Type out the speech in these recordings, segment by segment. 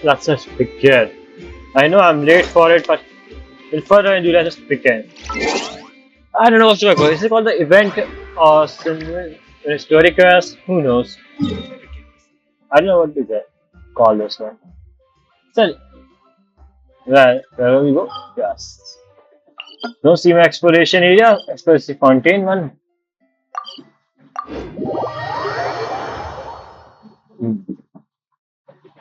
let's just begin. I know I'm late for it, but without further ado, let's just begin. I don't know what's going on. Is it called the event or some historicus? Who knows? I don't know what to call this one. So, well, where we go? Yes. No seam exploration area, especially fountain one. Hmm.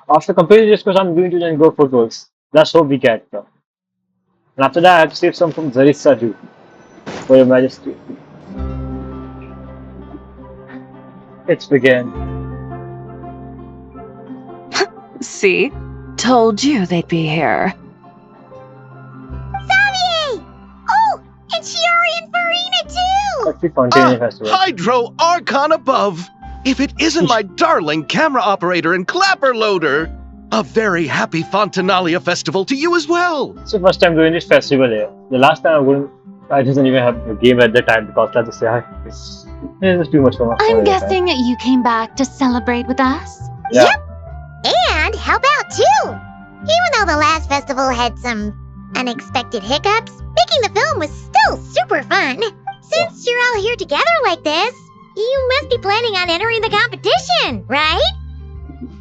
After completing this course, I'm going to then go for goals. Let's hope we get them. And after that, I have to save some from Zarissa too. For your majesty. It's begin. See? Told you they'd be here. Xavier! Oh, and Shiori and Farina too! Let's see Fountain Festival. Hydro Archon above! If it isn't my darling camera operator and clapper loader! A very happy Fontanalia festival to you as well! It's the first time doing this festival here. The last time I didn't even have a game at the time because let's just say it's too much for my I'm guessing you came back to celebrate with us? Yeah. Yep. And how about two? Even though the last festival had some unexpected hiccups, making the film was still super fun. Since you're all here together like this, you must be planning on entering the competition, right?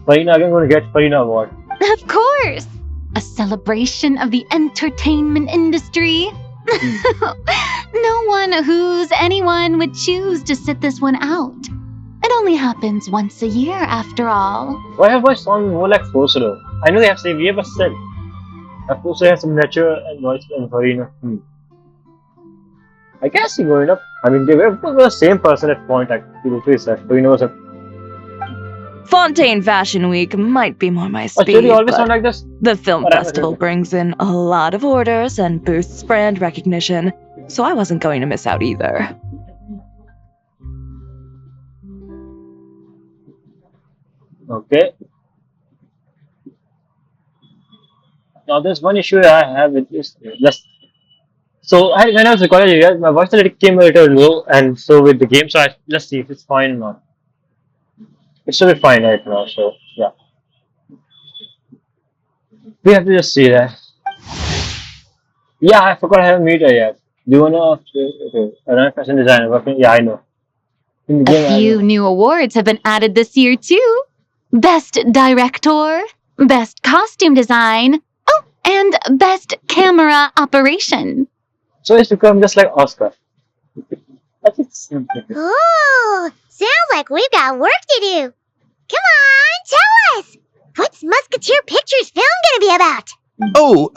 Farina again going to get Farina Award. Of course! A celebration of the entertainment industry. No one who's anyone would choose to sit this one out. It only happens once a year, after all. Why have I sound more like Fosro? I know they have Xavier, but still. Fosro has some nature and voice and Farina. I guess he going up. I mean, they were both the same person at point. Like, Farina was a. Fontaine Fashion Week might be more my Oh, speed, did he always but sound like this? the film Whatever. festival brings in a lot of orders and boosts brand recognition, so I wasn't going to miss out either. Okay. Now, there's one issue I have with this. So, when I was recording it, my voice already came a little low, and so with the game, so let's see if it's fine or not. It should be fine right now, so yeah. We have to just see that. Yeah, I forgot I haven't met her yet. Do you know? Okay, another fashion designer working? Yeah, I know. In the game, A few new awards have been added this year, too. Best Director, Best Costume Design, oh, and Best Camera Operation. So it's become just like Oscar. I think it's simple. Ooh, sounds like we've got work to do. Come on, tell us! What's Musketeer Pictures film gonna be about? Oh,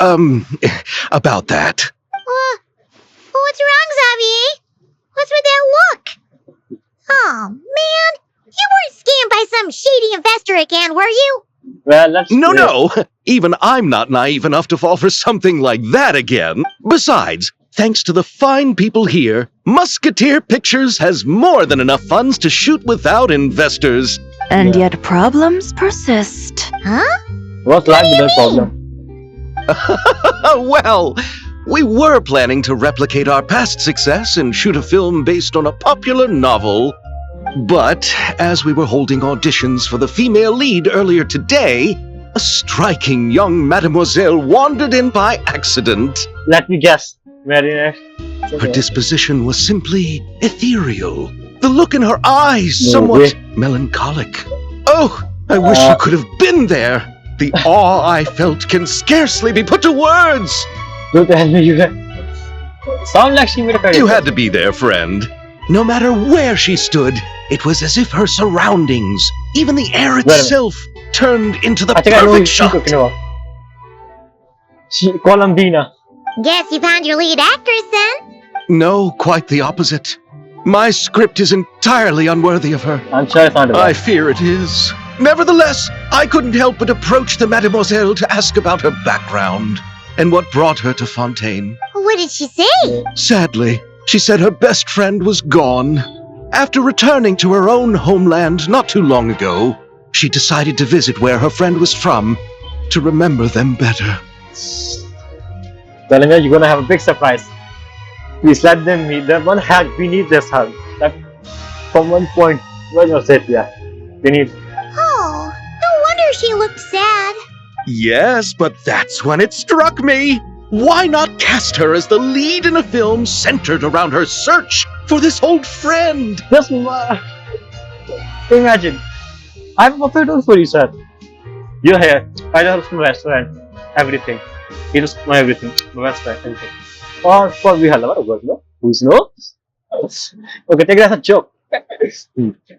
about that. What's wrong, Xavier? What's with that look? Oh, man. You weren't scammed by some shady investor again, were you? Well, let's No. Even I'm not naive enough to fall for something like that again. Besides, thanks to the fine people here, Musketeer Pictures has more than enough funds to shoot without investors. And yet problems persist. Huh? What's like the problem? Well, we were planning to replicate our past success and shoot a film based on a popular novel. But as we were holding auditions for the female lead earlier today, a striking young mademoiselle wandered in by accident. Let me guess. Very nice. Her disposition was simply ethereal. The look in her eyes No somewhat way. melancholic. Oh, I wish you could have been there. The awe I felt can scarcely be put to words. Don't tell me you sound like she made a credit. You had to be there, friend. No matter where she stood, it was as if her surroundings, even the air minute. itself, turned into the I think I know who perfect she's shot. talking about. Columbina. Guess you found your lead actress then? No, quite the opposite. My script is entirely unworthy of her. I'm sure I found it. I fear it is. Nevertheless, I couldn't help but approach the mademoiselle to ask about her background and what brought her to Fontaine. What did she say? Sadly, she said her best friend was gone. After returning to her own homeland not too long ago, she decided to visit where her friend was from to remember them better. Telling her you're gonna have a big surprise. Please let them meet. That one hug. We need this hug. That from one point. Where was it? Yeah. We need. Oh, no wonder she looked sad. Yes, but that's when it struck me. Why not cast her as the lead in a film centered around her search for this old friend? Just imagine. I'm perfect role for you, sir. You're here. I know from restaurant. Everything. He just know everything. My best friend. Everything. Or for we have a lot of work, no? Who's no? Okay, take it as a joke.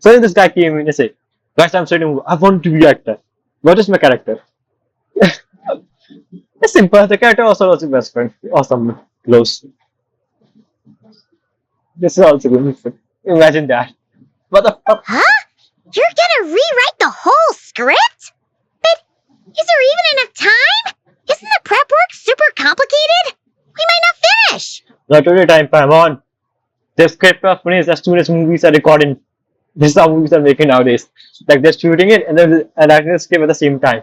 So then this guy came in and said, guys, I'm saying I want to be actor. What is my character? It's simple. The character also was your best friend. Awesome. Close. This is also good. Imagine that. What the fuck? Huh? You're gonna rewrite the whole script? But is there even enough time? Isn't the prep work super complicated? We might not finish. Not every time, Pam, on. The script of finished as soon as movies are recording. This is how movies are making nowadays. Like they're shooting it and then writing the script at the same time.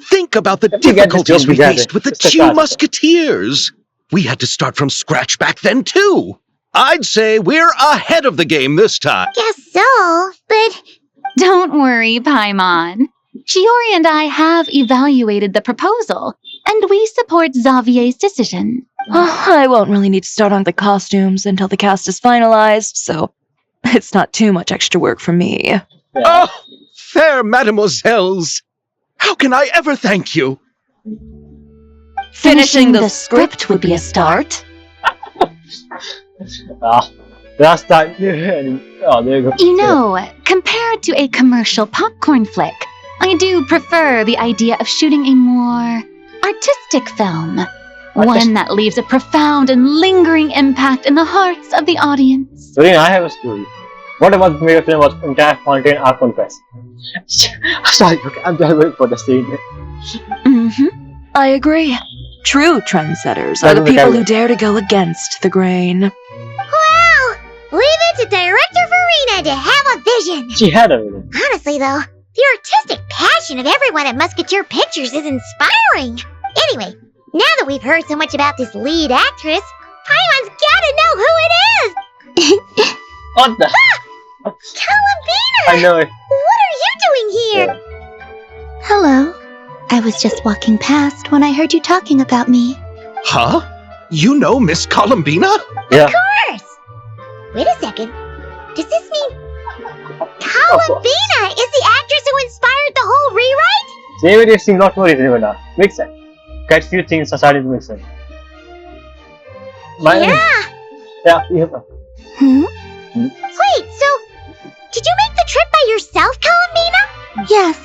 Think about the Let me get this difficulties joke we together. faced with the It's a two cut. musketeers. We had to start from scratch back then, too. I'd say we're ahead of the game this time. Guess so, but Don't worry, Paimon. Shiori and I have evaluated the proposal, and we support Xavier's decision. I won't really need to start on the costumes until the cast is finalized, so it's not too much extra work for me. Oh, fair mademoiselles. How can I ever thank you? Finishing the script would be a start. That's that. Oh, there you go. You know, compared to a commercial popcorn flick, I do prefer the idea of shooting a more artistic film. One that leaves a profound and lingering impact in the hearts of the audience. So, I have a story. What about made a film was entire content art compressed? Sorry, okay, I'm just waiting for the scene. I agree. True trendsetters are the people who dare to go against the grain. wow! Leave it to Director Farina to have a vision. She had a vision. Honestly, though, the artistic passion of everyone at Musketeer Pictures is inspiring. Anyway, now that we've heard so much about this lead actress, Paimon's gotta know who it is! What the? Columbina! I know it. What are you doing here? Hello. I was just walking past when I heard you talking about me. Huh? You know Miss Columbina? Yeah. Of course! Wait a second. Does this mean Columbina is the actress who inspired the whole rewrite? Same way it seems not more reasonable now. Makes sense. Quite few things are starting to make sense. Yeah. Wait, so did you make the trip by yourself, Columbina? Yes.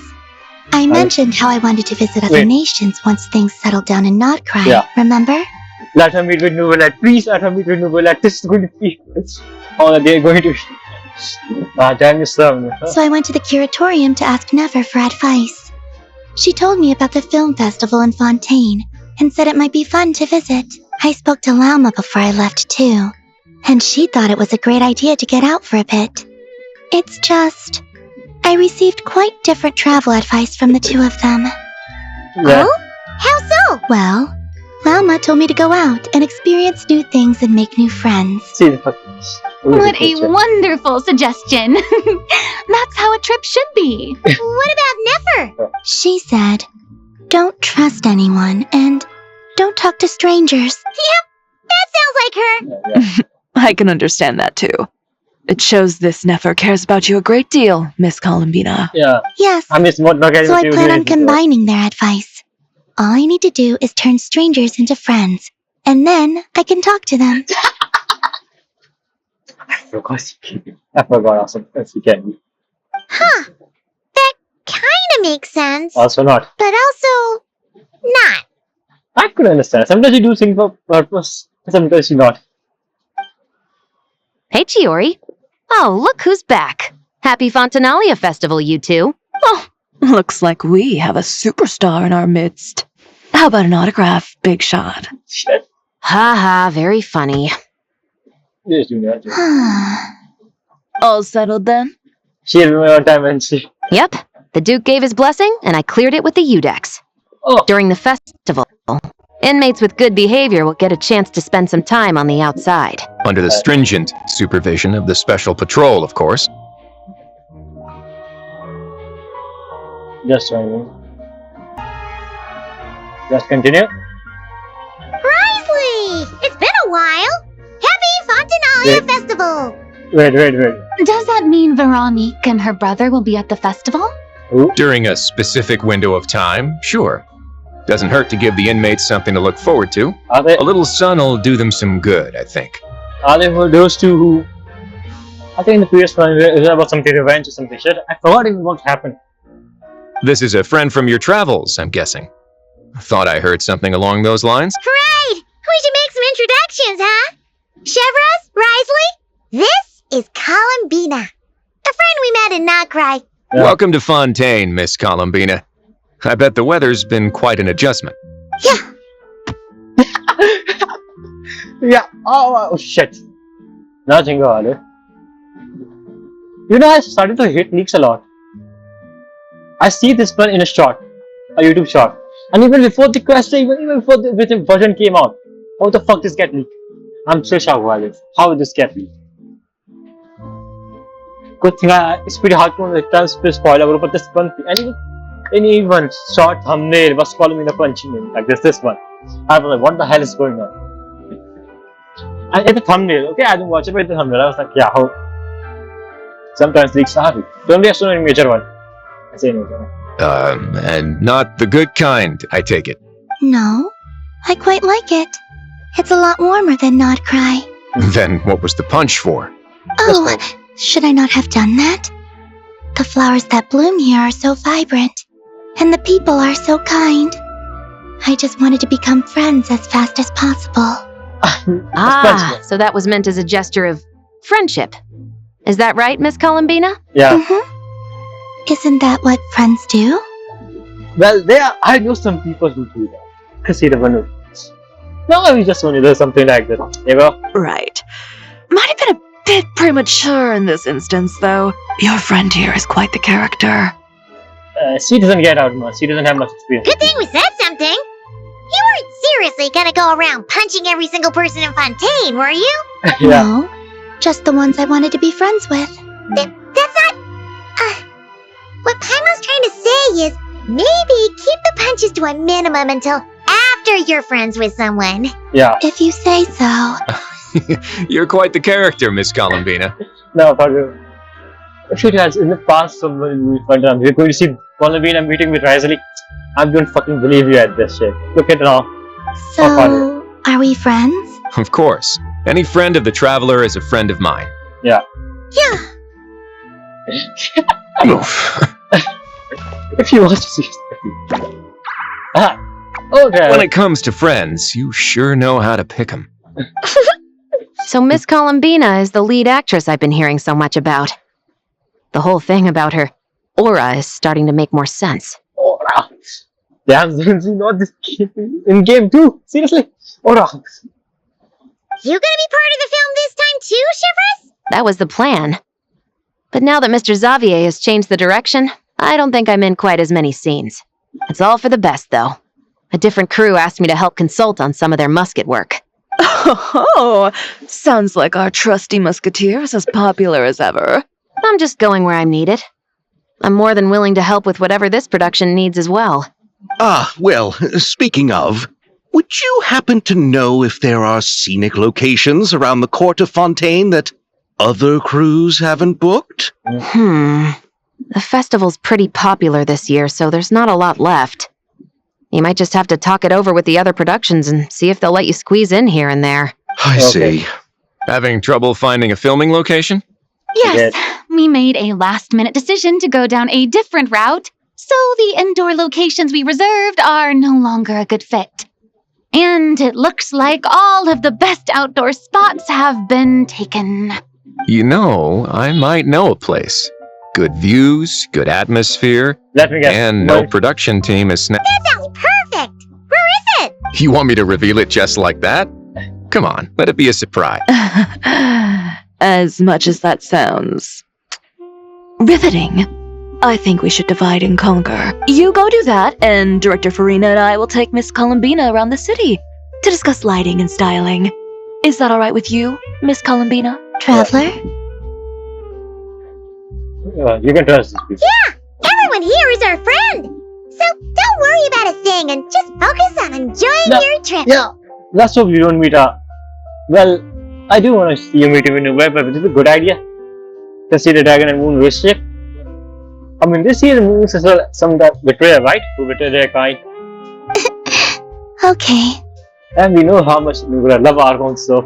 I mentioned how I wanted to visit other Wait. nations once things settled down in Notcry, Yeah. remember? Let her meet with Novelat. Please let her meet with Novelat. This is going to be. Oh, they're going to. Damn yourself. So I went to the curatorium to ask Never for advice. She told me about the film festival in Fontaine and said it might be fun to visit. I spoke to Lauma before I left too, and she thought it was a great idea to get out for a bit. It's just, I received quite different travel advice from the two of them. Yeah. Oh? How so? Well, Lauma told me to go out and experience new things and make new friends. See the fuck. What a wonderful suggestion! That's how a trip should be. What about Nefer? She said, don't trust anyone and don't talk to strangers. That sounds like her. I can understand that too. It shows this Nefer cares about you a great deal, Miss Columbina. Yeah. Yes, I miss what not getting so I what you plan on did before. combining their advice. All I need to do is turn strangers into friends, and then I can talk to them. I forgot also. Yes, you can. Huh. That kinda makes sense. Also not. But also not. I could understand. Sometimes you do things for purpose, sometimes you not. Hey, Chiori. Oh, look who's back. Happy Fontanalia Festival, you two. Oh, looks like we have a superstar in our midst. How about an autograph, big shot? Shit. Ha ha, very funny. Yes, you know. All settled then? She had me one time and she. Yep, the Duke gave his blessing, and I cleared it with the Udex. Oh, During the festival, inmates with good behavior will get a chance to spend some time on the outside. Under the stringent supervision of the Special Patrol, of course. Just joining. Let's continue. Risley! It's been a while! Happy Fontanalia Wait. Festival! Wait. Does that mean Veronique and her brother will be at the festival? Who? During a specific window of time, sure. Doesn't hurt to give the inmates something to look forward to. Are they? A little sun'll do them some good, I think. Are they for those two who? I think in the previous one it was about something revenge or something shit. I forgot even what happened. This is a friend from your travels, I'm guessing. Thought I heard something along those lines. Right! We should make some introductions, huh? Chevros, Risley, this is Columbina, a friend we met in Notcry. Yeah. Welcome to Fontaine, Miss Columbina. I bet the weather's been quite an adjustment. Yeah, Yeah. Oh shit. Nothing about it. You know, I started to hate leaks a lot. I see this one in a YouTube short, and even before the quest, even before the version came out, how the fuck this get leaked? I'm so shocked about this. How did this get leaked? Good thing it's pretty hard to understand spoiler, but this one thing, anyone short thumbnail was calling me the punching in like this one. I was like, what the hell is going on? And it's a thumbnail, okay, I didn't watch it, but it's a thumbnail. I was like, yeah, how? Sometimes leaks are happy. Don't be a major one. I say major one. And not the good kind, I take it. No, I quite like it. It's a lot warmer than Notcry. Then what was the punch for? Oh, should I not have done that? The flowers that bloom here are so vibrant, and the people are so kind. I just wanted to become friends as fast as possible. Ah, so that was meant as a gesture of friendship. Is that right, Miss Columbina? Yeah. Isn't that what friends do? Well, I know some people who do that. Consider one of these. No, we just only do something like that. You know? Right. Might have been a bit premature in this instance, though. Your friend here is quite the character. She doesn't get out much. She doesn't have much experience. good thing we said something. You weren't seriously gonna go around punching every single person in Fontaine, were you? Yeah. No, just the ones I wanted to be friends with. That's not... what Paimon's trying to say is maybe keep the punches to a minimum until after you're friends with someone. Yeah. If you say so. You're quite the character, Miss Columbina. No, but if she has in the past someone we're going to see Columbina meeting with Risley. I don't fucking believe you at this shit. Look at it now. So, are we friends? Of course. Any friend of the traveler is a friend of mine. Yeah. Yeah. If you want to see. Okay. When it comes to friends, you sure know how to pick 'em. So Miss Columbina is the lead actress I've been hearing so much about. The whole thing about her aura is starting to make more sense. Aura. Damn, not this in game too. Seriously. Aura. You gonna be part of the film this time too, Shivers? That was the plan. But now that Mr. Xavier has changed the direction, I don't think I'm in quite as many scenes. It's all for the best, though. A different crew asked me to help consult on some of their musket work. Oh, sounds like our trusty musketeer is as popular as ever. I'm just going where I'm needed. I'm more than willing to help with whatever this production needs as well. Ah, well, speaking of, would you happen to know if there are scenic locations around the court of Fontaine that other crews haven't booked? The festival's pretty popular this year, so there's not a lot left. You might just have to talk it over with the other productions and see if they'll let you squeeze in here and there. I see. Having trouble finding a filming location? Yes, we made a last-minute decision to go down a different route, so the indoor locations we reserved are no longer a good fit. And it looks like all of the best outdoor spots have been taken. You know, I might know a place. Good views, good atmosphere, Let me guess. and no production team is That sounds perfect! Where is it? You want me to reveal it just like that? Come on, let it be a surprise. As much as that sounds riveting, I think we should divide and conquer. You go do that, and Director Farina and I will take Miss Columbina around the city to discuss lighting and styling. Is that all right with you, Miss Columbina? Traveler? You can trust this people. Yeah! Everyone everyone here is our friend. So don't worry about a thing and just focus on enjoying No, your trip. Yeah, let's hope you don't meet her. Well, I do want to see you meet him in a web, but it's a good idea to see the dragon and moon relationship. I mean, this year the moons as well some that betrayer, right? Who betray their kind. Okay. And we know how much we're gonna love Argon, so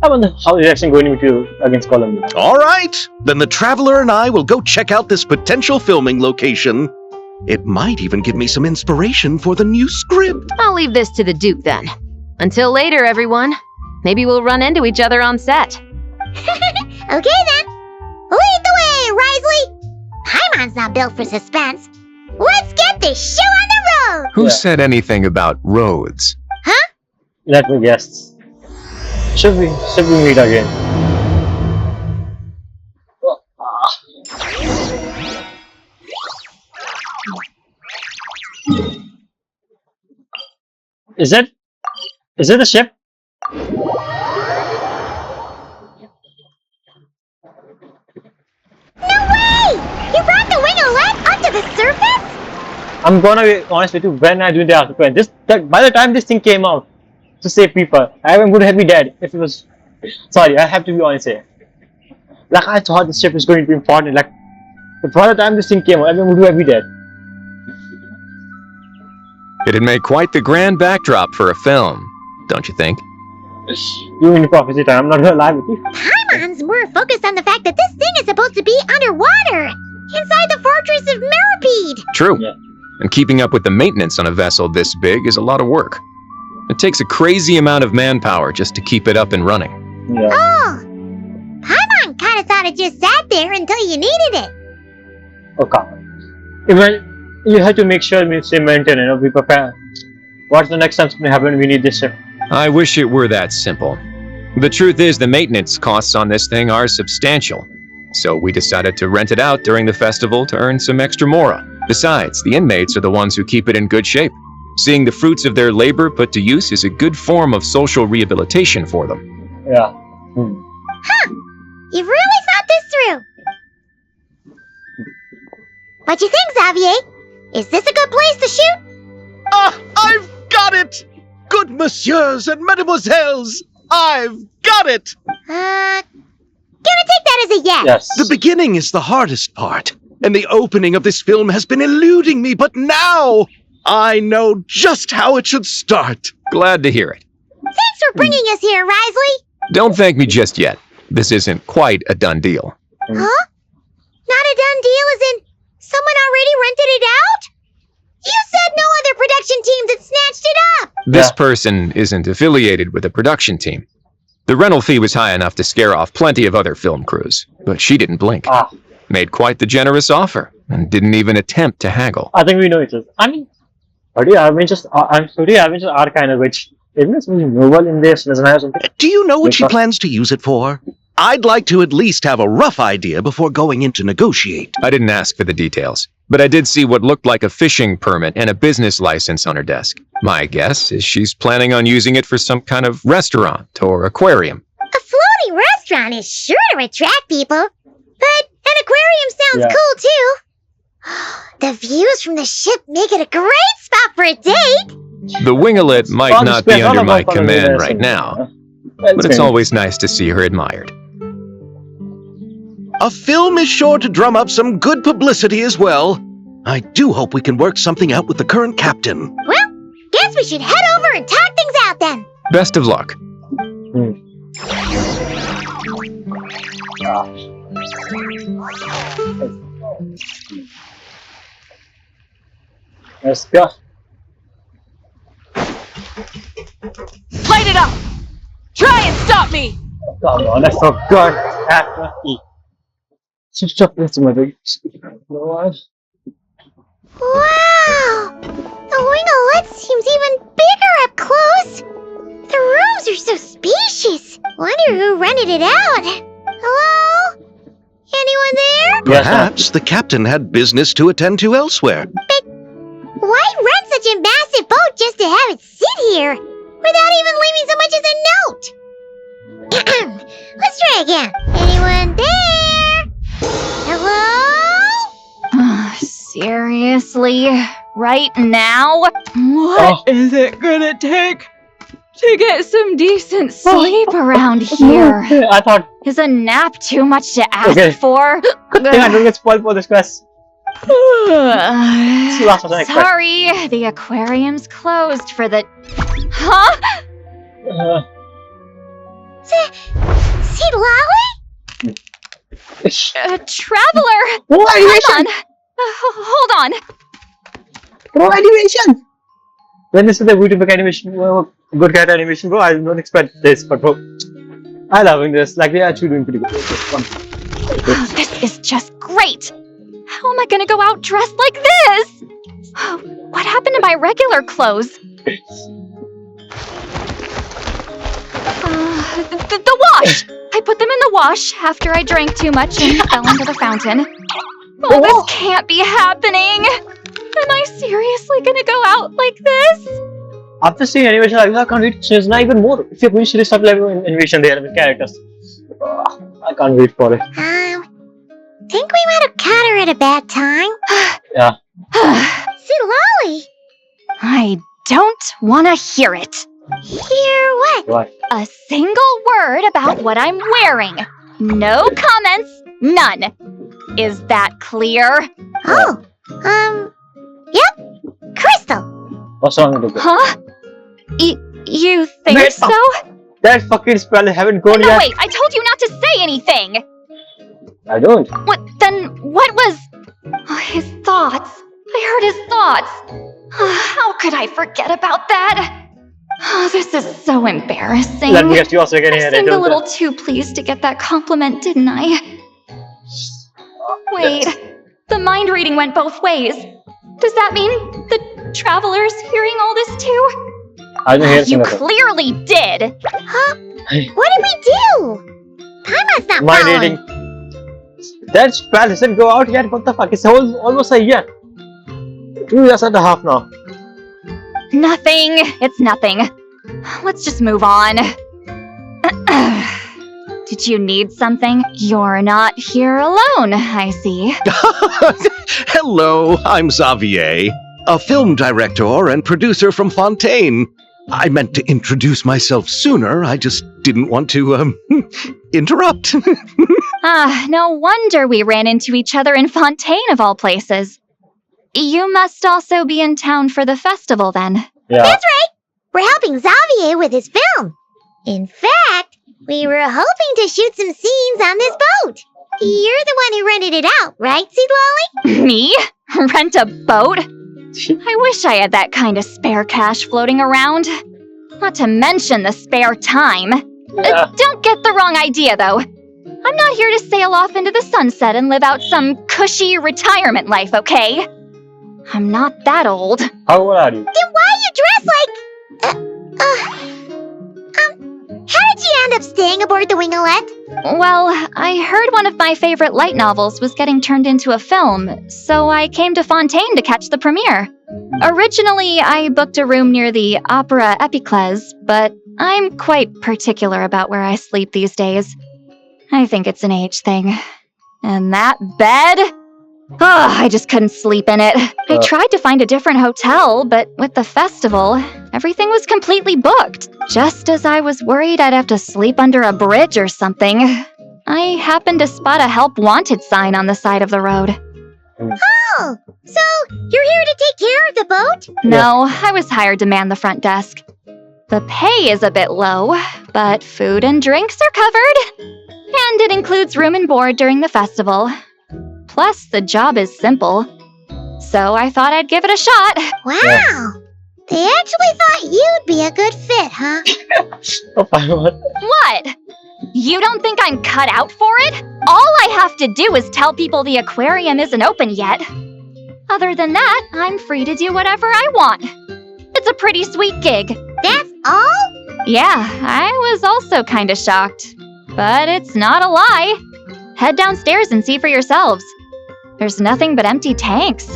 I wonder how the reaction going to be to against Columbia. All right, then the Traveler and I will go check out this potential filming location. It might even give me some inspiration for the new script. I'll leave this to the Duke then. Until later, everyone. Maybe we'll run into each other on set. Okay then. Lead the way, Risley. Paimon's not built for suspense. Let's get this show on the road. Who Yeah. said anything about roads? Let me guess. Should we meet again? Is it the ship? No way! You brought the winglet up to the surface? I'm gonna be honest with you, when I do the article, by the time this thing came out to save people, I would have been dead if it was. Sorry, I have to be honest here. Like, I thought this ship was going to be important. Like, by the time this thing came out, everyone would have been dead. It'd make quite the grand backdrop for a film, don't you think? You in prophecy time, I'm not gonna lie with you. Paimon's more focused on the fact that this thing is supposed to be underwater, inside the fortress of Millipede. True. Yeah. And keeping up with the maintenance on a vessel this big is a lot of work. It takes a crazy amount of manpower just to keep it up and running. Yeah. Oh, Paimon kind of thought it just sat there until you needed it. Okay. Even you have to make sure we stay maintained, we prepare. What's the next time something happen? We need this ship. I wish it were that simple. The truth is the maintenance costs on this thing are substantial. So we decided to rent it out during the festival to earn some extra mora. Besides, the inmates are the ones who keep it in good shape. Seeing the fruits of their labor put to use is a good form of social rehabilitation for them. Yeah. You've really thought this through. What you think, Xavier? Is this a good place to shoot? Ah, I've got it! Good messieurs and mesdemoiselles, I've got it! Gonna take that as a yes. Yes. The beginning is the hardest part, and the opening of this film has been eluding me, but now I know just how it should start. Glad to hear it. Thanks for bringing us here, Risley. Don't thank me just yet. This isn't quite a done deal. Huh? Not a done deal as in someone already rented it out? You said no other production teams had snatched it up. This Yeah. person isn't affiliated with a production team. The rental fee was high enough to scare off plenty of other film crews, but she didn't blink. Ah, Made quite the generous offer, and didn't even attempt to haggle. I think we know each other. I mean, I'm sorry, Avengers are kind of rich. Isn't there something novel in this? Doesn't have something? Do you know what she Because- plans to use it for? I'd like to at least have a rough idea before going in to negotiate. I didn't ask for the details, but I did see what looked like a fishing permit and a business license on her desk. My guess is she's planning on using it for some kind of restaurant or aquarium. A floating restaurant is sure to attract people. But an aquarium sounds Yeah. cool too. The views from the ship make it a great spot for a date. The winglet might Well, not it's be all under my about command following right the now, lesson. but it's always nice to see her admired. A film is sure to drum up some good publicity as well. I do hope we can work something out with the current captain. Well, guess we should head over and talk things out then. Best of luck. Let's go. Light it up! Try and stop me! Come on, I forgot. Stop this, mother. Wow! The winglet seems even bigger up close. The rooms are so spacious. Wonder who rented it out. Hello? Anyone there? Yes, Perhaps the captain had business to attend to elsewhere. Why rent such a massive boat just to have it sit here without even leaving so much as a note? Let's try again. Anyone there? Hello? Seriously? Right now? What is it gonna take to get some decent sleep around here? I thought, Is a nap too much to ask Okay. for? good thing I don't get spoiled for this quest. It's the last one I expect. Sorry, the aquarium's closed for the... Huh? See Lolly? Traveler! Roll Hold animation! on. Hold on. Roll animation! When this is the beautiful animation, good cat animation, bro, I don't expect this, but bro, I'm loving this. Like, they're actually doing pretty good. This one. This is just great. How am I gonna go out dressed like this? What happened to my regular clothes? The wash! I put them in the wash after I drank too much and fell into the fountain. Oh, this can't be happening! Am I seriously gonna go out like this? After seeing animation like this, I can't wait to change now even more. If you're going to see stuff like animation there with characters, I can't wait for it. Think we might have caught her at a bad time? Yeah. See Lolly? I don't wanna hear it. Hear what? What? A single word about what I'm wearing. No comments, none. Is that clear? Oh, yep. Crystal. What's wrong with it? Huh? You think Wait, so? That fucking spell haven't gone No, yet. wait, I told you not to say anything. I don't. What was... his thoughts. I heard his thoughts. How could I forget about that? Oh, this is so embarrassing. Let me guess, you also getting I it. seemed a little too pleased to get that compliment, didn't I? Wait, the mind reading went both ways. Does that mean the traveler's hearing all this too? I don't hear You anything. clearly did. Huh? What did we do? Paimon's not Mind following. reading. That spell hasn't go out yet. What the fuck? It's almost a year. 2 years and a half now. Nothing. It's nothing. Let's just move on. Did you need something? You're not here alone, I see. Hello, I'm Xavier, a film director and producer from Fontaine. I meant to introduce myself sooner, I just didn't want to, interrupt. No wonder we ran into each other in Fontaine of all places. You must also be in town for the festival then. Yeah. That's right. We're helping Xavier with his film. In fact, we were hoping to shoot some scenes on this boat. You're the one who rented it out, right, Seed Lolly? Me? Rent a boat? I wish I had that kind of spare cash floating around. Not to mention the spare time. Yeah. Don't get the wrong idea, though. I'm not here to sail off into the sunset and live out some cushy retirement life, okay? I'm not that old. How old are you? Then why are you dressed like... how did you end up staying aboard the Wingalette? Well, I heard one of my favorite light novels was getting turned into a film, so I came to Fontaine to catch the premiere. Originally, I booked a room near the Opera Epiclese, but I'm quite particular about where I sleep these days. I think it's an age thing. And that bed? I just couldn't sleep in it. I tried to find a different hotel, but with the festival, everything was completely booked. Just as I was worried I'd have to sleep under a bridge or something, I happened to spot a help wanted sign on the side of the road. Oh, so you're here to take care of the boat? No, I was hired to man the front desk. The pay is a bit low, but food and drinks are covered. And it includes room and board during the festival. Plus, the job is simple. So I thought I'd give it a shot. Wow. They actually thought you'd be a good fit, huh? What? You don't think I'm cut out for it? All I have to do is tell people the aquarium isn't open yet. Other than that, I'm free to do whatever I want. It's a pretty sweet gig. That's all? Yeah, I was also kinda shocked. But it's not a lie. Head downstairs and see for yourselves. There's nothing but empty tanks.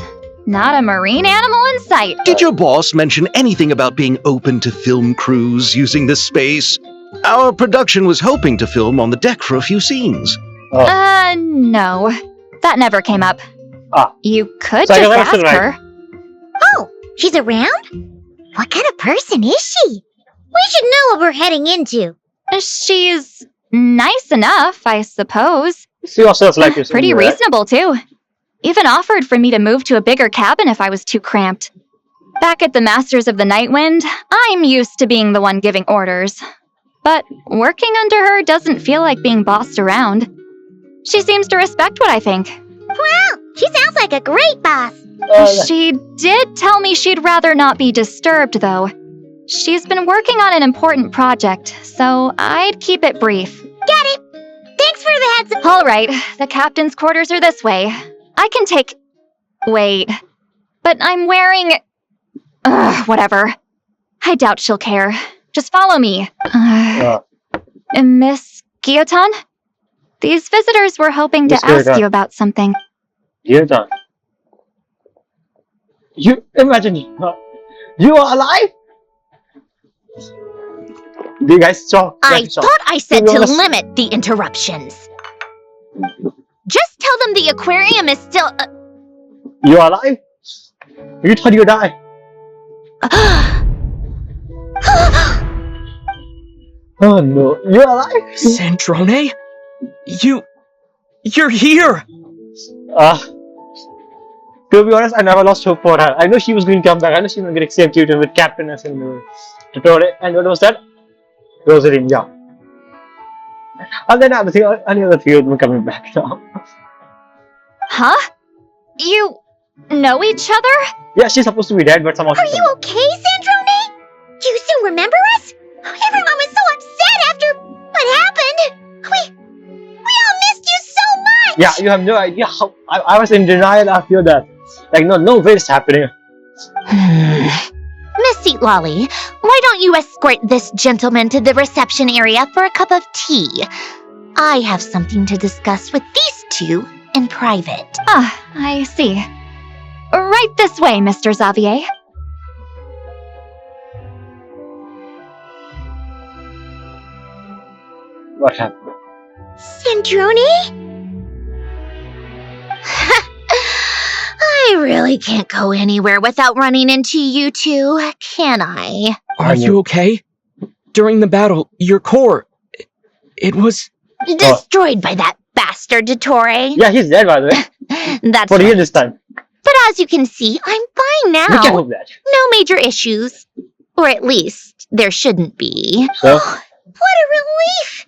Not a marine animal in sight. Did your boss mention anything about being open to film crews using this space? Our production was hoping to film on the deck for a few scenes. No. That never came up. You could So I just guess I'm ask still right. her. Oh, she's around? What kind of person is she? We should know what we're heading into. She's nice enough, I suppose. She also has like this. Pretty reasonable, too. Even offered for me to move to a bigger cabin if I was too cramped. Back at the Masters of the Nightwind, I'm used to being the one giving orders. But working under her doesn't feel like being bossed around. She seems to respect what I think. Wow, she sounds like a great boss. She did tell me she'd rather not be disturbed, though. She's been working on an important project, so I'd keep it brief. Got it. Thanks for the heads up. All right, the captain's quarters are this way. I can take... Wait. But I'm wearing... whatever. I doubt she'll care. Just follow me. Miss Guillotin? These visitors were hoping to Miss ask Guillotin. you about something. Guillotin. You imagine you are alive? Do you guys saw? I thought I said to honest- limit the interruptions. Just tell them the aquarium is still... You are alive? You thought you died. Oh no, you're alive? Sandrone? You're here! To be honest, I never lost hope for her. I know she was going to come back. I know she was going to get executed with Captainess and the tutorial. And what was that? Rosalind, yeah. And then any other three of them coming back now. Huh? You know each other? Yeah, she's supposed to be dead, but somehow Are you okay, Sandrone? Do you still remember us? Everyone was so upset after what happened. We all missed you so much. Yeah, you have no idea how I was in denial after that. Like, no way it's happening. Miss Seat Lolly, why don't you escort this gentleman to the reception area for a cup of tea? I have something to discuss with these two in private. I see. Right this way, Mr. Xavier. What happened? Sandrone? I really can't go anywhere without running into you two, can I? Are you okay? During the battle, your core... It was... Destroyed by that bastard Dottore. Yeah, he's dead, by the way. That's For real right. this time. But as you can see, I'm fine now. We can hope that. No major issues. Or at least, there shouldn't be. So? What a relief!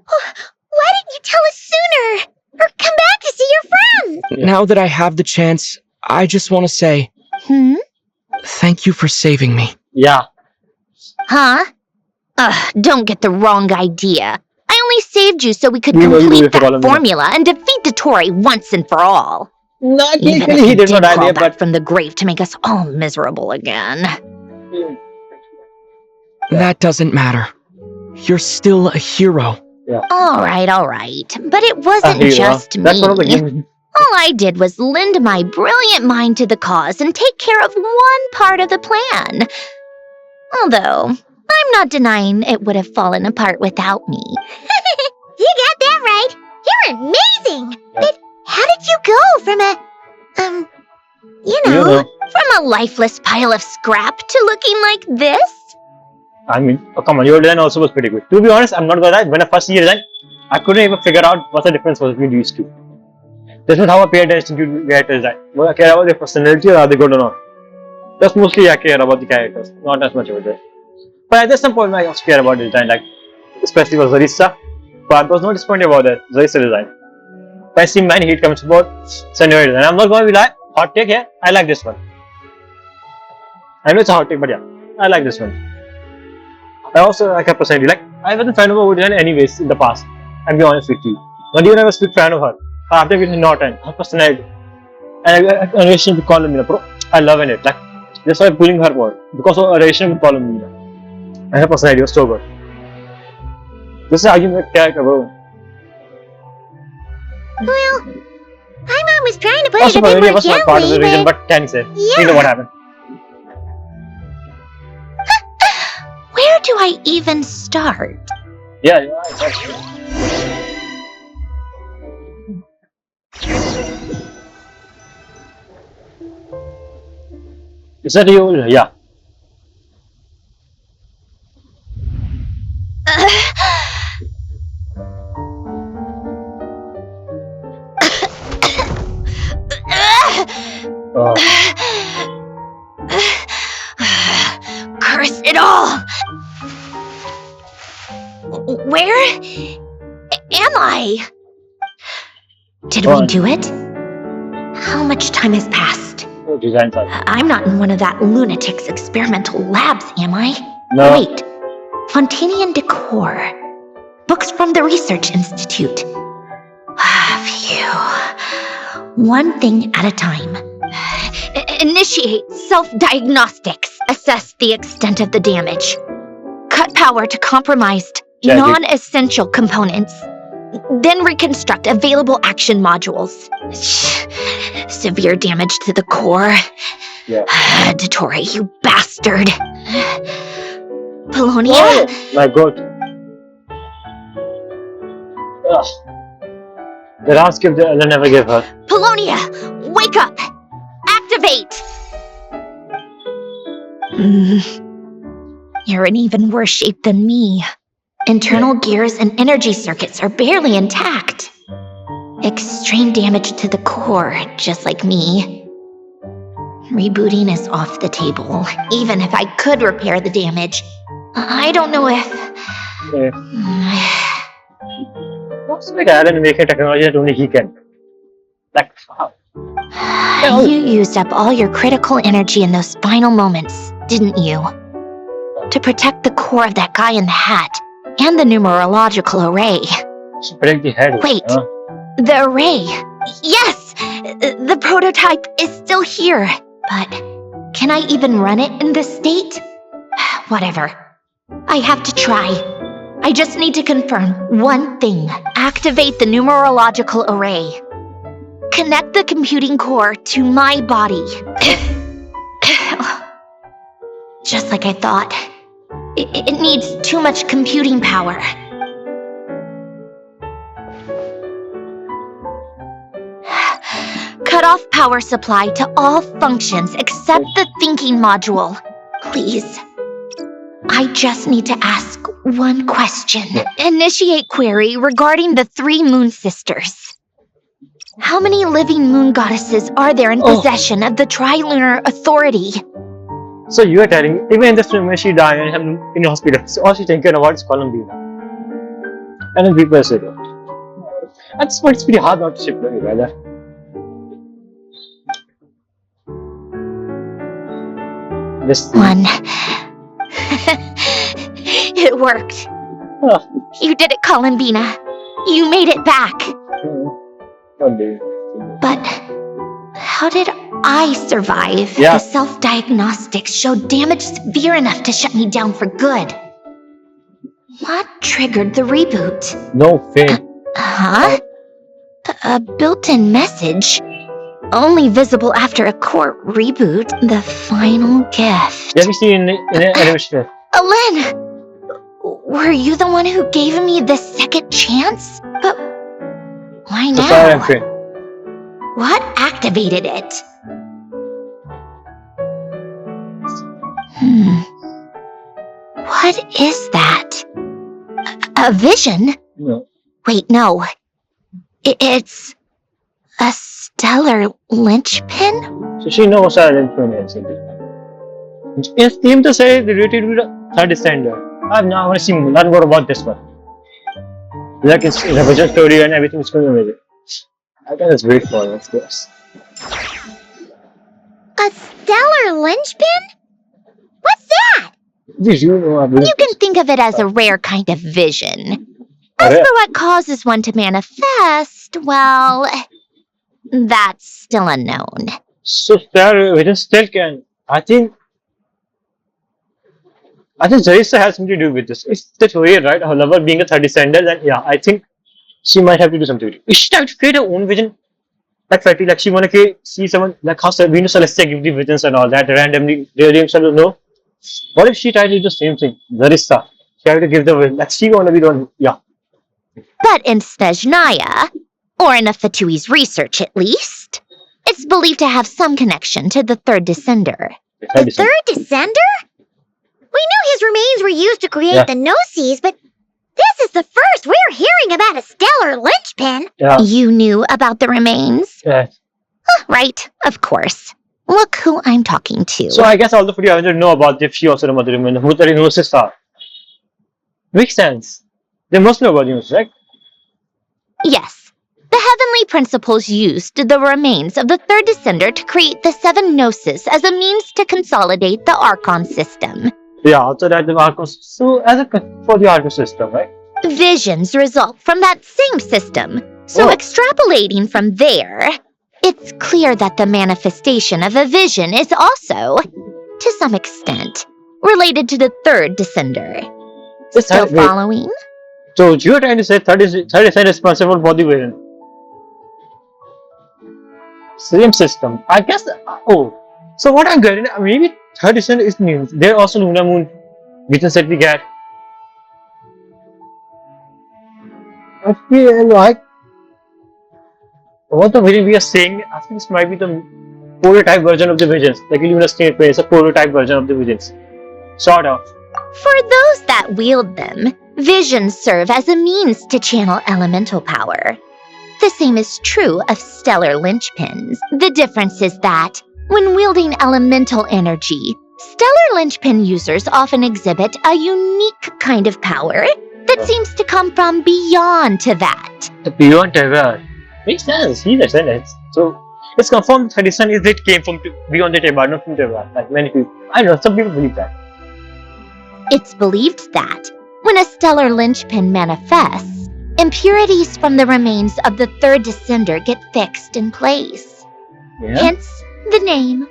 Why didn't you tell us sooner? Or come back to see your friends? Now that I have the chance, I just want to say... Thank you for saving me. Yeah. Huh? Don't get the wrong idea. I only saved you so we could You know you complete will follow that me. formula and defeat Dottore once and for all. Not Even technically, if he he did did not die crawl there, back but from the grave to make us all miserable again. That doesn't matter. You're still a hero. All right. But it wasn't hero. just me. That's one of the games. All I did was lend my brilliant mind to the cause and take care of one part of the plan. Although, I'm not denying it would have fallen apart without me. You got that right. You're amazing. But how did you go from from a lifeless pile of scrap to looking like this? I mean, come on, your design also was pretty good. To be honest, I'm not gonna lie, when I first see your design, I couldn't even figure out what the difference was between these two. That's not how I pay attention to character design. Well, I care about their personality or are they good or not. That's mostly I care about the characters, not as much about it. But at some point I also care about the design, like especially for Zarissa. But I was not disappointed about that, Zarissa design. But I see many hate comments about Senor design. I'm not gonna be like, hot take here, I like this one. I know it's a hot take, but yeah, I like this one. I also like her personality. Like, I wasn't fan of her design anyways in the past. I'll be honest with you. Not even I was a big fan of her. After getting Norton, her personality. And a relation with Columina, bro. I love it. Like, that's why I'm pulling her more. Because of a relation with Columina. And her personality was so good. This is how you make character, bro. Well, my mom was trying to put Also, it a bit Maria more was not part of the gently, reason, but but Tanny said. Yeah. You know what happened. where do I even start? Yeah, you're right. That's true. Is that you? Yeah. Oh, Curse it all! Where am I? Did go we on. do it? How much time has passed? Oh, design type. I'm not in one of that lunatic's experimental labs, am I? No. Wait. Fontanian decor. Books from the Research Institute. Phew. One thing at a time. Initiate self-diagnostics. Assess the extent of the damage. Cut power to compromised, Check it. non-essential components. Then reconstruct available action modules. Severe damage to the core. Yeah. Dottore, you bastard. Polonia? Oh, my god. Ugh. The last gift I'll never give her. Polonia, wake up! Activate! You're in even worse shape than me. Internal gears and energy circuits are barely intact. Extreme damage to the core, just like me. Rebooting is off the table. Even if I could repair the damage, I don't know if... Okay. Looks like Alan making technology that only he can. Like, wow. You used up all your critical energy in those final moments, didn't you? To protect the core of that guy in the hat, and the numerological array. Protect the head. Wait. Huh? The array. Yes! The prototype is still here. But can I even run it in this state? Whatever. I have to try. I just need to confirm one thing. Activate the numerological array. Connect the computing core to my body. Just like I thought. It needs too much computing power. Cut off power supply to all functions except the thinking module. Please. I just need to ask one question. Initiate query regarding the 3 moon sisters. How many living moon goddesses are there in possession of the Trilunar Authority? So you are telling me, even in this film when she died and in the hospital, so all she's thinking about is Columbina. And then people say that. That's why it's pretty hard not to ship money, brother. This One. It worked. Huh. You did it, Columbina. You made it back. One day. But how did I survive? Yeah. The self-diagnostics showed damage severe enough to shut me down for good. What triggered the reboot? No fame. Huh? A built-in message? Only visible after a core reboot. The final gift. Have you seen in the animation? Alen! Were you the one who gave me the second chance? But why The fire and now? fame. What activated it? What is that? A vision? No. Wait, no. It's a stellar linchpin? So she knows her information. It seems to say related to the 3rd descender. I've now seen a lot more about this one. Like it's in a vision story and everything is going with it. I think it's great for us, yes. A stellar linchpin? What's that? Did you know You can think of it as a rare kind of vision. As Rare. for what causes one to manifest, well, that's still unknown. So there vision still can. I think Zarissa has something to do with this. It's that weird, right? Her lover being a 3rd descender, then yeah, I think she might have to do something. Is she trying to create her own vision? Like Fatty, like she wanna see someone like how Venus Celestia give the visions and all that randomly. They don't know. What if she tried to do the same thing? Zarissa. She tried to give the vision. Like she wanna be the one. Yeah. But in Snezhnaya, or in Afatui's research at least, it's believed to have some connection to the 3rd descender. The third descender? We knew his remains were used to create the Gnosis, but this is the first we're hearing about a stellar linchpin. Yeah. You knew about the remains? Yes. Right, of course. Look who I'm talking to. So I guess all the Fury Avengers know about if she also know about the remains, who the Gnosis are. Makes sense. They must know about the Gnosis, right? Yes. The Heavenly Principles used the remains of the third descender to create the 7 Gnosis as a means to consolidate the Archon system. Yeah, also that the Archon. So as a for the Archon system, right? Visions result from that same system. So extrapolating from there, it's clear that the manifestation of a vision is also, to some extent, related to the third descender. Still following? So you're trying to say 30 is responsible for the vision. Same system. I guess. Oh, so what I'm getting, maybe 30% is means there also Luna Moon visions that we get. I feel like what the vision we are saying, I think this might be the prototype version of the visions. Like Luna State is a prototype version of the visions. Sort of. For those that wield them, visions serve as a means to channel elemental power. The same is true of stellar linchpins. The difference is that, when wielding elemental energy, stellar linchpin users often exhibit a unique kind of power that seems to come from beyond to that. Beyond Terra. Makes sense. He understands. So it's confirmed 37 is it came from beyond the Terra, not from Terra. Like many people. I don't know, some people believe that. It's believed that, when a stellar linchpin manifests, impurities from the remains of the third descender get fixed in place. Yeah. Hence, the name.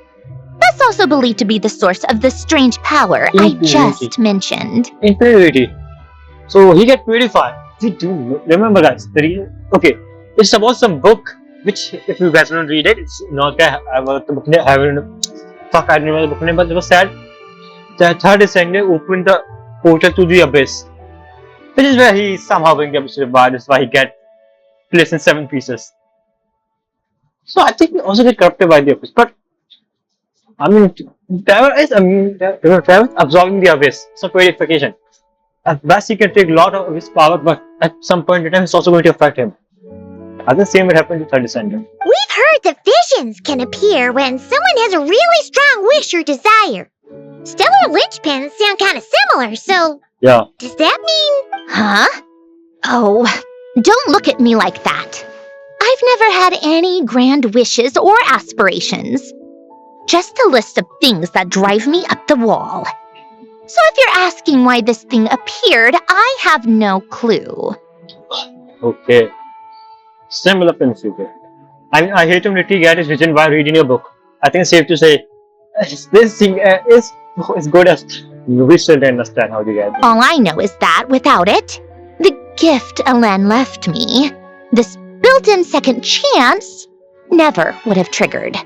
That's also believed to be the source of the strange power I just mentioned. Impurity. So he get purified. We do remember, guys. The reason. Okay, it's about some book which, if you guys don't read it, it's not that I was the book name. I don't. Fuck, I don't remember the book name, but it was said that third descender opened the portal to the abyss, which is where he somehow being able to revive. That's why he get placed in 7 pieces. So I think we also get corrupted by the abyss, but I mean, Trevor is absorbing the abyss. So purification. At best, he can take a lot of his power, but at some point in time, it's also going to affect him. I think the same would happen to third descender. We've heard that visions can appear when someone has a really strong wish or desire. Stellar linchpins sound kind of similar, so Yeah. does that mean... Huh? Oh, don't look at me like that. I've never had any grand wishes or aspirations. Just a list of things that drive me up the wall. So if you're asking why this thing appeared, I have no clue. Okay. Similar principle. I mean, I hate him literally get his vision while reading a book. I think it's safe to say this thing is good as we still don't understand how to get it. All I know is that without it, the gift Elen left me, this built-in second chance, never would have triggered.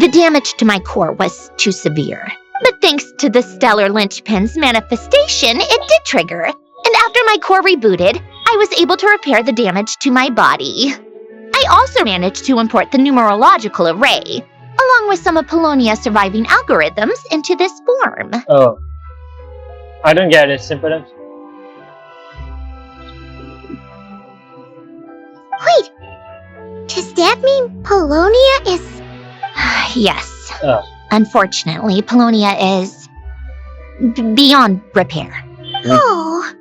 The damage to my core was too severe. But thanks to the stellar linchpin's manifestation, it did trigger. And after my core rebooted, I was able to repair the damage to my body. I also managed to import the numerological array, along with some of Polonia's surviving algorithms, into this form. Oh. I don't get it. Simple as. Wait, does that mean Polonia is... Yes. Unfortunately, Polonia is beyond repair. Oh,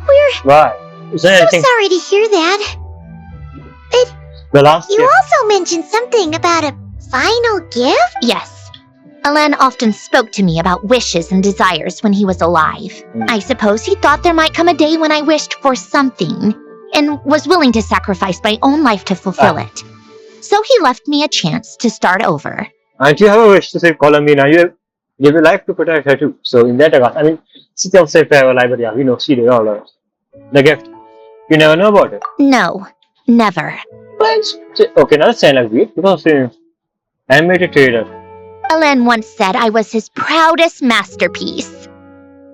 we're Why? Is there so anything? sorry to hear that. The last You year. also mentioned something about a final gift? Yes. Elen often spoke to me about wishes and desires when he was alive. I suppose he thought there might come a day when I wished for something, and was willing to sacrifice my own life to fulfill it. So he left me a chance to start over. And you have a wish to save Columbina. You give your life to protect her too. So in that regard, I mean, she still saved her life, but yeah, we know she did all of it. The gift. You never know about it. No, never. But okay, now that's saying like weird because animated trailer. Elen once said I was his proudest masterpiece.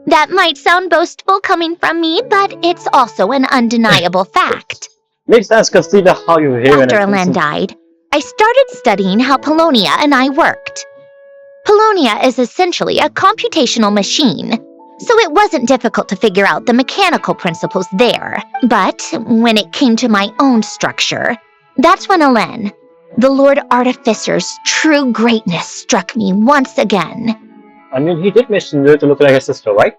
That might sound boastful coming from me, but it's also an undeniable fact. Makes sense consider how you behave. After Elen died, I started studying how Polonia and I worked. Polonia is essentially a computational machine, so it wasn't difficult to figure out the mechanical principles there. But when it came to my own structure, that's when Elen, the Lord Artificer's true greatness, struck me once again. I mean, he did make Sindhu to look like a sister, right?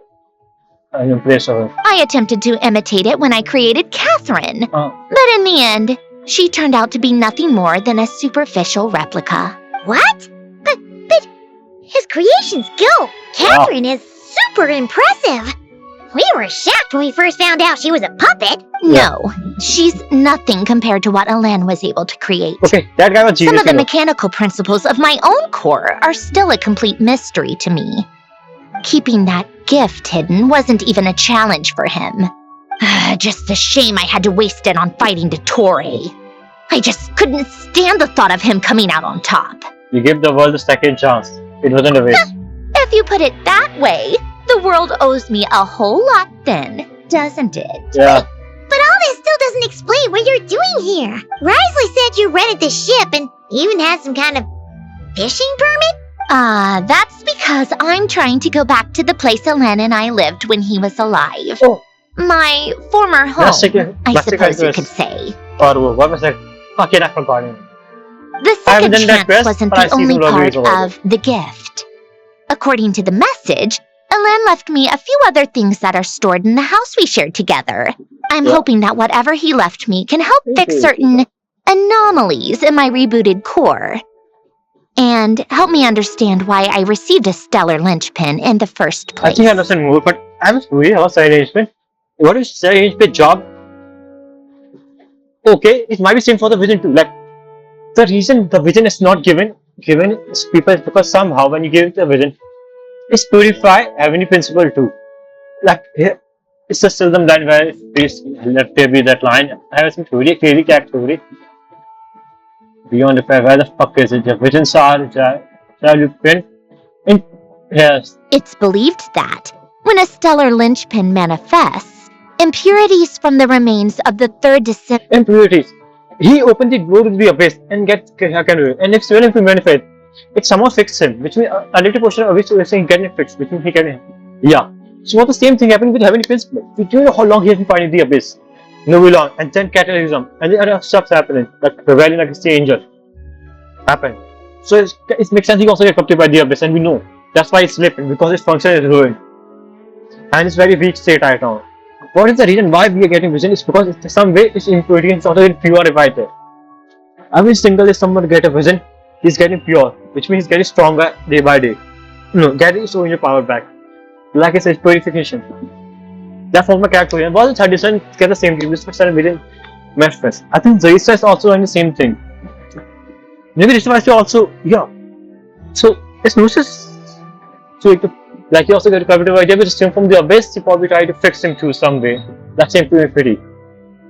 In place of her. I attempted to imitate it when I created Catherine, Oh. but in the end, she turned out to be nothing more than a superficial replica. What? But his creation skill, Catherine, is super impressive. We were shocked when we first found out she was a puppet. No, she's nothing compared to what Elen was able to create. Okay, that guy was genius. Some of the mechanical principles of my own core are still a complete mystery to me. Keeping that gift hidden wasn't even a challenge for him. Just a shame I had to waste it on fighting Dottore. I just couldn't stand the thought of him coming out on top. You gave the world a second chance. It wasn't a waste. If you put it that way, the world owes me a whole lot then, doesn't it? Yeah. But all this still doesn't explain what you're doing here. Risley said you rented the ship and even had some kind of fishing permit? That's because I'm trying to go back to the place Elen and I lived when he was alive. Oh. My former home, I suppose you could say. Or what was that? Okay, I forgot it. The second chance wasn't but the I see only some part reviews about of the gift. According to the message, Elen left me a few other things that are stored in the house we shared together. I'm hoping that whatever he left me can help fix certain anomalies in my rebooted core. And help me understand why I received a stellar linchpin in the first place. I think I understand more, but I was worried about side arrangement. What is side arrangement job? Okay, it might be same for the vision too. Like, the reason the vision is not given is people is because somehow when you give it the vision, it's purify heavenly principle too. Like, here, it's just tell them that where it's left there be that line. I have some theory, clearly cat theory. Beyond repair, where the fuck is it? The visions are, shall you print? Yes. It's believed that when a stellar linchpin manifests, impurities from the remains of the third descent. Impurities. He opened the door to the abyss and gets and if even if he manifest, it somehow fixes him, which means a little portion of which is saying getting fixed, which means he can. Yeah. So what the same thing happened with Heavenly Principle. We don't know how long he has been fighting the abyss. No way long, and then catalysm, and the other stuff's happening, like rebellion against the angel. Happened. So it makes sense he also gets captured by the abyss, and we know. That's why it's slipping, because its function is ruined. And it's very weak state right now. What is the reason why we are getting vision? It's because in some way it's impurity and sort of purified. Every single day someone get a vision, he's getting pure, which means he's getting stronger day by day. No, getting so your power back. Like I said, purification. That forms my character. And was the third edition get the same thing? This person within Memphis. I think Zarissa is also doing the same thing. Maybe this is also So it's not just so like you also get a collaborative idea with him from the abyss, you probably try to fix him through some way. That's impurity.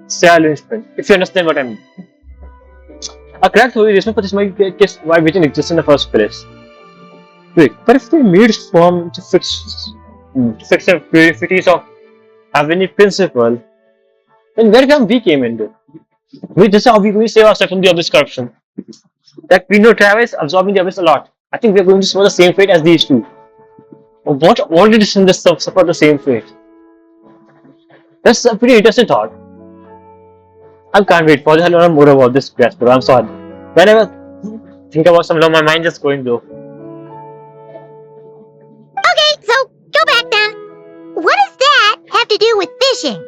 Salvation. If you understand what I mean. A correct reason for this might be just why vision exists in the first place. Wait, but if they made form to fix the impurities of Heavenly Principle, then where come we came into? This is how we save ourselves from the abyss corruption. Like we know Travis absorbing the abyss a lot. I think we are going to suffer the same fate as these two. What already did this suffer the same fate? That's a pretty interesting thought. I can't wait for to learn more about this quest, but I'm sorry. Whenever I think about some law, my mind just going though. Okay, so go back then. What does that have to do with fishing?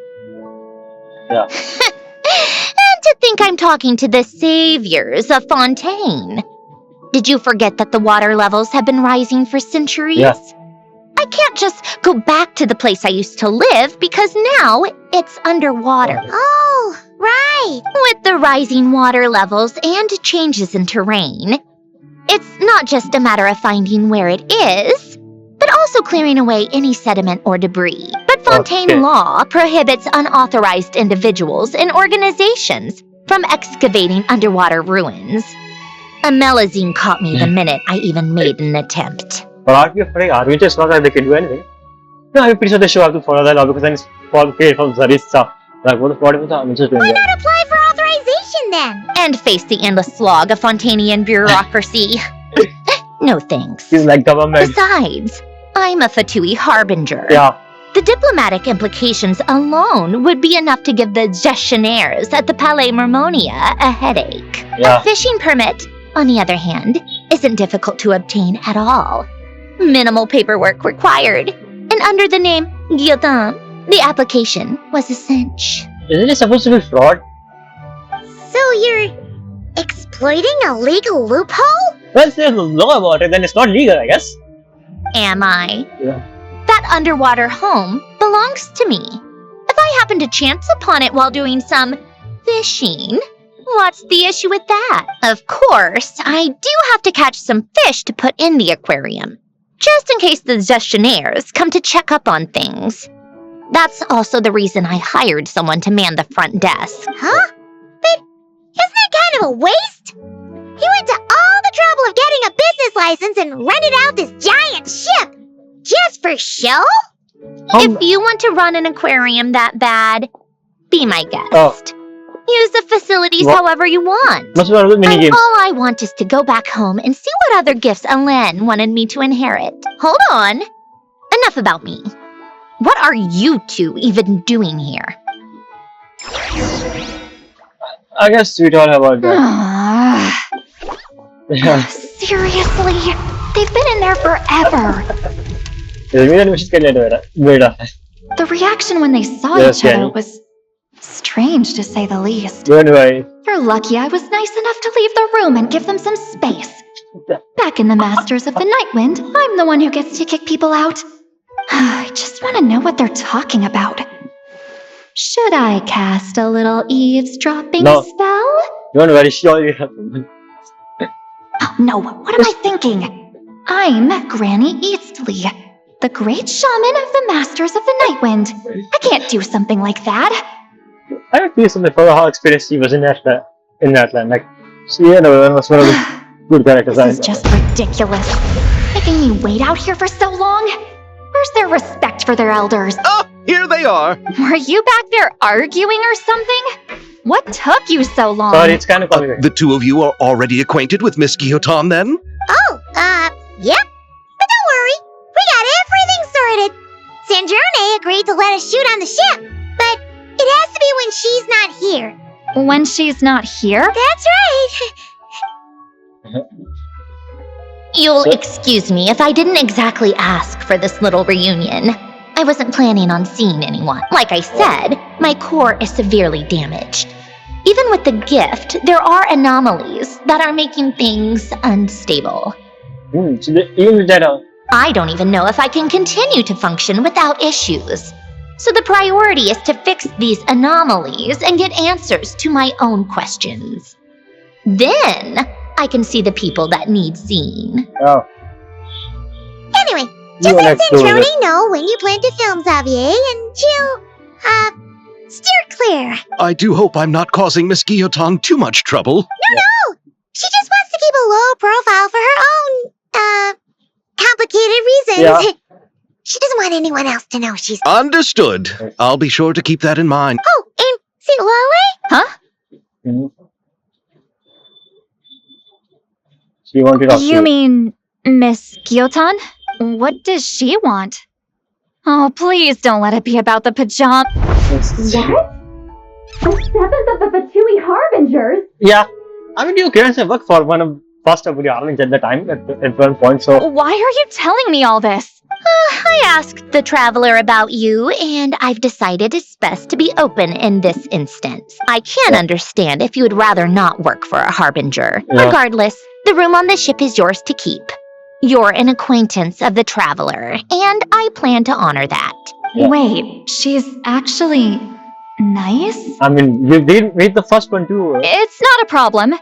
Yeah. And to think I'm talking to the saviors of Fontaine. Did you forget that the water levels have been rising for centuries? Yes. I can't just go back to the place I used to live because now it's underwater. Oh, right. With the rising water levels and changes in terrain, it's not just a matter of finding where it is, but also clearing away any sediment or debris. But Fontaine law prohibits unauthorized individuals and organizations from excavating underwater ruins. A melazine caught me the minute I even made an attempt. But aren't we afraid? Are we just not that they can do anything? No, I'm pretty sure they should have to follow that law because then it's paid from Zarissa. Like, what if I'm just doing Why that? not apply for authorization then? And face the endless slog of Fontainian bureaucracy. No thanks. She's like government. Besides, I'm a Fatui harbinger. Yeah. The diplomatic implications alone would be enough to give the gestionnaires at the Palais Mermonia a headache. Yeah. A fishing permit, on the other hand, isn't difficult to obtain at all. Minimal paperwork required. And under the name Guillotin, the application was a cinch. Isn't it supposed to be fraud? So you're exploiting a legal loophole? Well, if there's a law about it, then it's not legal, I guess. Am I? Yeah. That underwater home belongs to me. If I happen to chance upon it while doing some fishing, what's the issue with that? Of course, I do have to catch some fish to put in the aquarium, just in case the gestionnaires come to check up on things. That's also the reason I hired someone to man the front desk. Huh? But isn't that kind of a waste? He went to all the trouble of getting a business license and rented out this giant ship. Just for show? If you want to run an aquarium that bad, be my guest. Oh. Use the facilities What? however you want. Must be one of the mini And games. all I want is to go back home and see what other gifts Alain wanted me to inherit. Hold on. Enough about me. What are you two even doing here? I guess we don't know about that. Yeah. Seriously? They've been in there forever. The reaction when they saw Yes, each other Jenny. was strange, to say the least. Don't worry. You're lucky I was nice enough to leave the room and give them some space. Back in the Masters of the Nightwind, I'm the one who gets to kick people out. I just want to know what they're talking about. Should I cast a little eavesdropping No. spell? Don't worry, she already has someone. Oh, no, what am I thinking? I'm Granny Eastley, the great shaman of the Masters of the Nightwind. I can't do something like that. I would feel something for how experienced she was in that land. Like, she was one of the good characters. This is just ridiculous. Making me wait out here for so long? Where's their respect for their elders? Ah, here they are. Were you back there arguing or something? What took you so long? Sorry, it's kind of complicated. The two of you are already acquainted with Miss Guillotin, then? Oh, yep. But don't worry. We got everything sorted. SANDRONE agreed to let us shoot on the ship, but it has to be when she's not here. When she's not here? That's right. You'll excuse me if I didn't exactly ask for this little reunion. I wasn't planning on seeing anyone. Like I said, my core is severely damaged. Even with the gift, there are anomalies that are making things unstable. So even with that, I don't even know if I can continue to function without issues. So the priority is to fix these anomalies and get answers to my own questions. Then I can see the people that need seeing. oh, Anyway, You just wanna let explore SANDRONE it. know when you plan to film Xavier and she'll, steer clear. I do hope I'm not causing Miss Guillotin too much trouble. No! She just wants to keep a low profile for her own, complicated reasons. Yeah. She doesn't want anyone else to know she's... Understood. I'll be sure to keep that in mind. Oh, and see Lale? she wanted us You to. mean Miss Guillotin? What does she want? Oh, please don't let it be about the pajama. What? The seventh of the Fatui Harbingers? Yeah. I mean, you couldn't work for one of first of the armies at the time at one point, so. Why are you telling me all this? I asked the traveler about you, and I've decided it's best to be open in this instance. I can understand if you would rather not work for a harbinger. Yeah. Regardless, the room on the ship is yours to keep. You're an acquaintance of the traveler, and I plan to honor that. Yeah. Wait, she's actually nice? I mean, you did read the first one too. It's not a problem.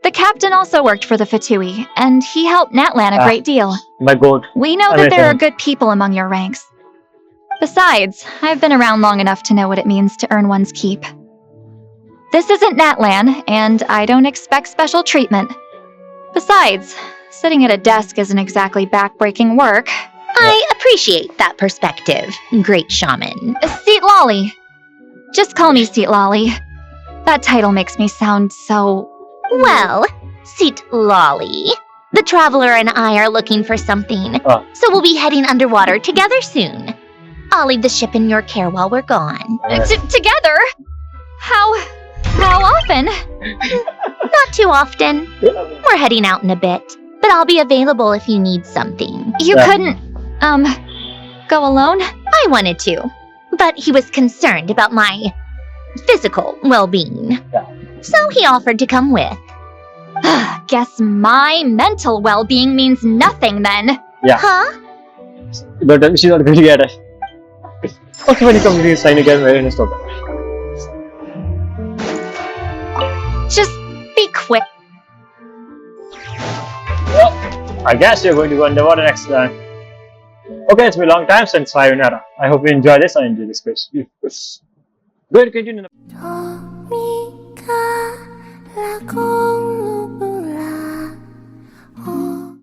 The captain also worked for the Fatui, and he helped Natlan a great deal. My god. We know that there are good people among your ranks. Besides, I've been around long enough to know what it means to earn one's keep. This isn't Natlan, and I don't expect special treatment. Besides, sitting at a desk isn't exactly backbreaking work. I appreciate that perspective, great shaman. Seat Lolly. Just call me Seat Lolly. That title makes me sound so... Well, Seat Lolly, The Traveler and I are looking for something, Ah. so we'll be heading underwater together soon. I'll leave the ship in your care while we're gone. Together? How often? Not too often. We're heading out in a bit, but I'll be available if you need something. You couldn't, go alone? I wanted to, but he was concerned about my physical well-being. So he offered to come with. Guess my mental well-being means nothing then. Huh? But she's not going to get it. Okay, when you come to the sign again, very nice talk. Just be quick. Well, I guess you're going to go underwater next time. Okay, it's been a long time since Sayonara. I hope you enjoy this. I enjoy this quiz. We're going to continue.